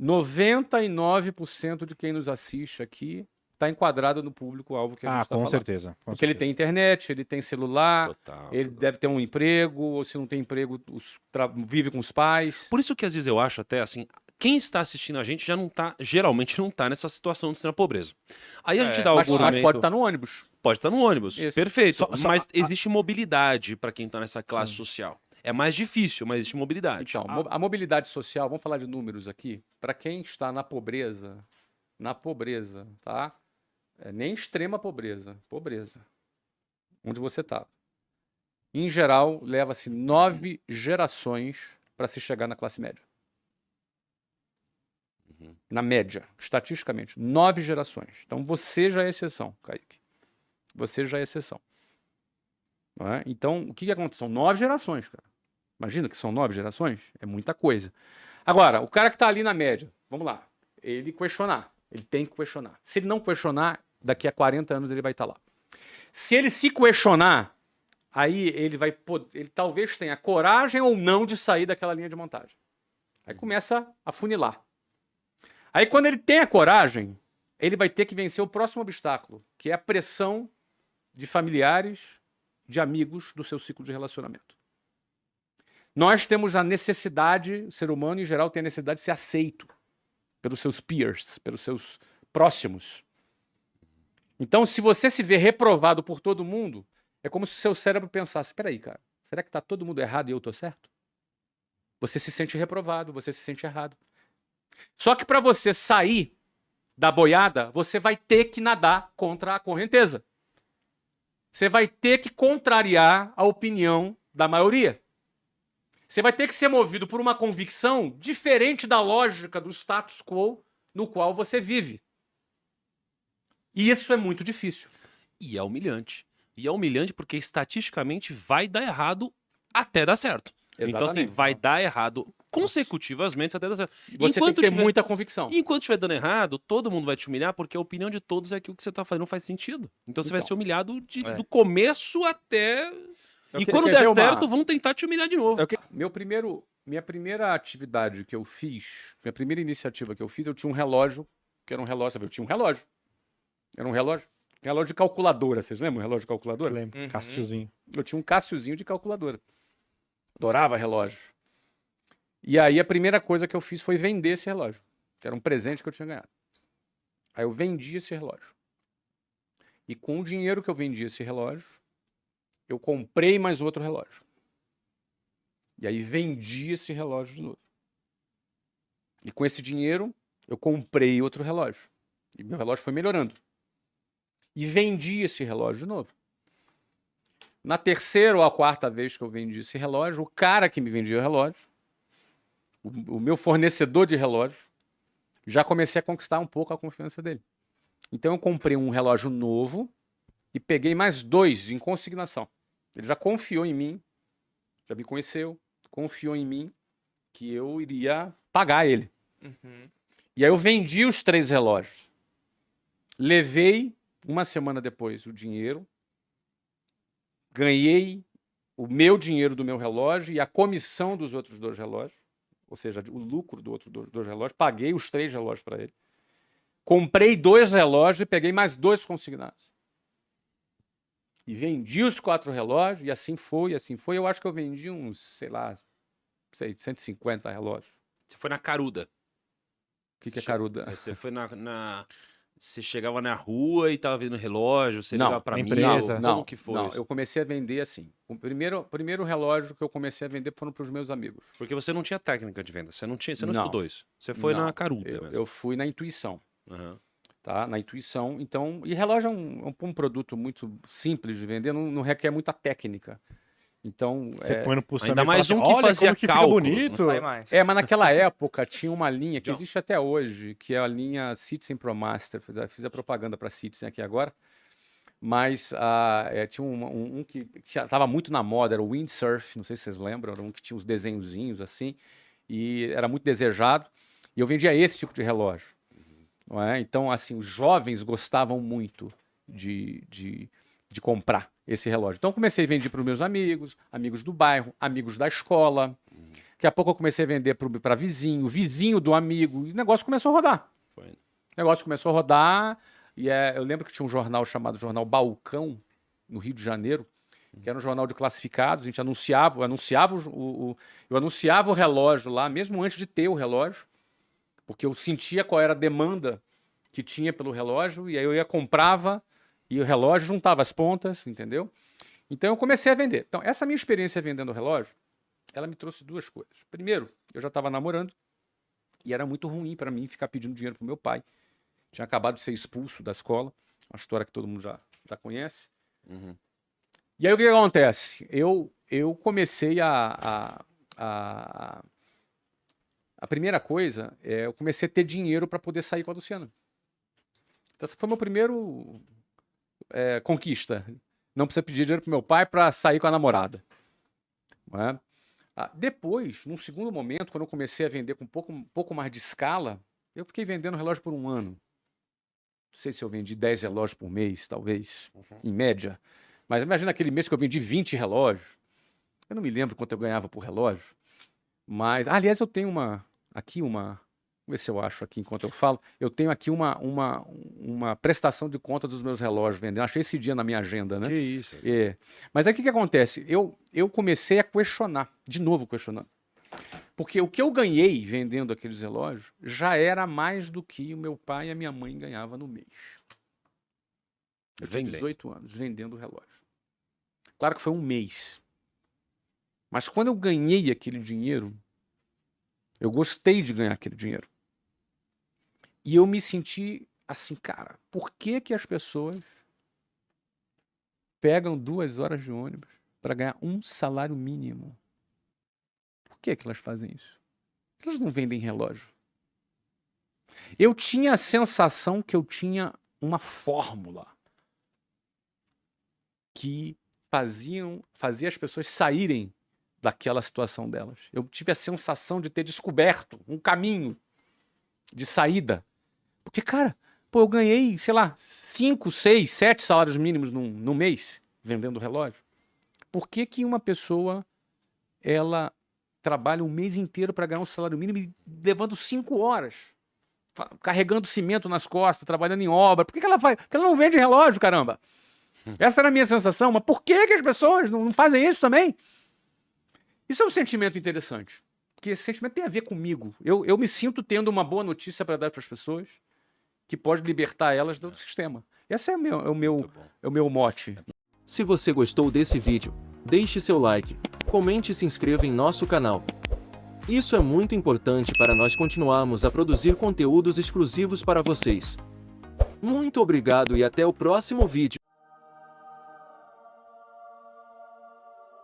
99% de quem nos assiste aqui está enquadrado no público-alvo que a gente está falando. Com certeza. Porque ele tem internet, ele tem celular, Total, ele deve ter um emprego, ou se não tem emprego, vive com os pais. Por isso que às vezes eu acho até assim, quem está assistindo a gente já não tá, geralmente não tá nessa situação de extrema pobreza. Aí a gente dá o Mas argumento... pode estar no ônibus. Pode estar no ônibus, Isso. perfeito. Mas existe mobilidade para quem tá nessa classe Sim. social. É mais difícil, mas existe mobilidade. Então, a mobilidade social, vamos falar de números aqui, para quem está na pobreza, tá? Nem extrema pobreza, onde você está. Em geral, leva-se 9 gerações para se chegar na classe média. Na média, estatisticamente, 9 gerações. Então você já é exceção, Kaique. Você já é exceção. Não é? Então, o que acontece? São 9 gerações, cara. Imagina que são 9 gerações? É muita coisa. Agora, o cara que está ali na média, vamos lá, ele questionar. Ele tem que questionar. Se ele não questionar, daqui a 40 anos ele vai estar lá. Se ele se questionar, aí ele vai poder, ele talvez tenha coragem ou não de sair daquela linha de montagem. Aí começa a funilar. Aí quando ele tem a coragem, ele vai ter que vencer o próximo obstáculo, que é a pressão de familiares, de amigos do seu ciclo de relacionamento. Nós temos a necessidade, o ser humano em geral tem a necessidade de ser aceito pelos seus peers, pelos seus próximos. Então, se você se vê reprovado por todo mundo, é como se o seu cérebro pensasse, espera aí, cara, será que tá todo mundo errado e eu tô certo? Você se sente reprovado, você se sente errado. Só que para você sair da boiada, você vai ter que nadar contra a correnteza. Você vai ter que contrariar a opinião da maioria. Você vai ter que ser movido por uma convicção diferente da lógica do status quo no qual você vive. E isso é muito difícil. E é humilhante. E é humilhante porque estatisticamente vai dar errado até dar certo. Então, assim, vai dar errado consecutivamente até dar certo. Você tem que ter muita convicção. E enquanto estiver dando errado, todo mundo vai te humilhar, porque a opinião de todos é que o que você tá fazendo não faz sentido. Então você vai ser humilhado do começo até... E quando der certo, vão tentar te humilhar de novo. Minha primeira atividade que eu fiz, minha primeira iniciativa que eu fiz, eu tinha um relógio, que era um relógio, sabe? Eu tinha um relógio. Era um relógio de calculadora, vocês lembram? Um relógio de calculadora? Lembro. Cassiozinho. Eu tinha um Cassiozinho de calculadora. Adorava relógio. E aí a primeira coisa que eu fiz foi vender esse relógio, que era um presente que eu tinha ganhado. Aí eu vendi esse relógio. E com o dinheiro que eu vendi esse relógio, eu comprei mais outro relógio. E aí vendi esse relógio de novo. E com esse dinheiro, eu comprei outro relógio. E meu relógio foi melhorando. E vendi esse relógio de novo. Na terceira ou a quarta vez que eu vendi esse relógio, o cara que me vendia o relógio, o meu fornecedor de relógio, já comecei a conquistar um pouco a confiança dele. Então eu comprei um relógio novo e peguei mais 2 em consignação. Ele já confiou em mim, já me conheceu, confiou em mim que eu iria pagar ele. E aí eu vendi os 3 relógios. Levei, uma semana depois, o dinheiro, ganhei o meu dinheiro do meu relógio e a comissão dos outros 2 relógios, ou seja, o lucro do outro 2 relógios, paguei os 3 relógios para ele. Comprei 2 relógios e peguei mais 2 consignados. E vendi os 4 relógios, e assim foi, assim foi. Eu acho que eu vendi uns, sei lá, 150 relógios. Você foi na caruda. O que é caruda? Você foi Você chegava na rua e tava vendo relógio, você ligava pra empresa. Como que foi isso? Eu comecei a vender assim. O primeiro relógio que eu comecei a vender foram para os meus amigos. Porque você não tinha técnica de venda, você não estudou isso. Você foi na caruda mesmo. Eu fui na intuição. Tá? Na intuição. Então, e relógio é um produto muito simples de vender, não requer muita técnica. Então, você põe no pulsão ainda mais assim, um que fazia que cálculos, fica bonito. Não sai mais. mas naquela época tinha uma linha que existe até hoje, que é a linha Citizen ProMaster. Fiz a propaganda para Citizen aqui agora. Mas tinha um que estava muito na moda, era o Windsurf, não sei se vocês lembram, era um que tinha uns desenhozinhos assim, e era muito desejado. E eu vendia esse tipo de relógio. Não é? Então, assim, os jovens gostavam muito de comprar esse relógio. Então, comecei a vender para os meus amigos, amigos do bairro, amigos da escola. Daqui a pouco eu comecei a vender para vizinho do amigo, e o negócio começou a rodar. O negócio começou a rodar, e eu lembro que tinha um jornal chamado Jornal Balcão, no Rio de Janeiro, que era um jornal de classificados, a gente anunciava, eu anunciava o relógio lá, mesmo antes de ter o relógio, porque eu sentia qual era a demanda que tinha pelo relógio, e aí eu comprava, e o relógio juntava as pontas, entendeu? Então eu comecei a vender. Então essa minha experiência vendendo o relógio, ela me trouxe duas coisas. Primeiro, eu já estava namorando, e era muito ruim para mim ficar pedindo dinheiro pro meu pai. Tinha acabado de ser expulso da escola, uma história que todo mundo já conhece. Uhum. E aí o que acontece? Eu comecei a primeira coisa, eu comecei a ter dinheiro para poder sair com a Luciana. Então essa foi meu primeiro conquista. Não precisa pedir dinheiro pro meu pai para sair com a namorada. Não é? Depois, num segundo momento, quando eu comecei a vender com um pouco mais de escala, eu fiquei vendendo relógio por um ano. Não sei se eu vendi 10 relógios por mês, talvez, em média. Mas imagina aquele mês que eu vendi 20 relógios. Eu não me lembro quanto eu ganhava por relógio. Mas, aliás, eu tenho aqui uma... Vamos ver se eu acho aqui enquanto eu falo. Eu tenho aqui uma prestação de conta dos meus relógios vendendo. Achei esse dia na minha agenda, né? Que isso. Mas aí o que acontece? Eu comecei a questionar, de novo questionando. Porque o que eu ganhei vendendo aqueles relógios já era mais do que o meu pai e a minha mãe ganhavam no mês. Eu tinha 18 anos vendendo relógio. Claro que foi um mês. Mas quando eu ganhei aquele dinheiro, eu gostei de ganhar aquele dinheiro. E eu me senti assim, cara, por que as pessoas pegam 2 horas de ônibus para ganhar um salário mínimo? Por que elas fazem isso? Elas não vendem relógio. Eu tinha a sensação que eu tinha uma fórmula que fazia as pessoas saírem daquela situação delas. Eu tive a sensação de ter descoberto um caminho de saída. Porque, cara, eu ganhei, sei lá, 5, 6, 7 salários mínimos no mês vendendo relógio. Por que uma pessoa, ela trabalha um mês inteiro para ganhar um salário mínimo e levando 5 horas, carregando cimento nas costas, trabalhando em obra? Por que ela faz? Porque ela não vende relógio, caramba. Essa era a minha sensação. Mas por que as pessoas não fazem isso também? Isso é um sentimento interessante. Porque esse sentimento tem a ver comigo. Eu me sinto tendo uma boa notícia para dar para as pessoas que pode libertar elas do sistema. Esse é o meu mote. Se você gostou desse vídeo, deixe seu like, comente e se inscreva em nosso canal. Isso é muito importante para nós continuarmos a produzir conteúdos exclusivos para vocês. Muito obrigado e até o próximo vídeo.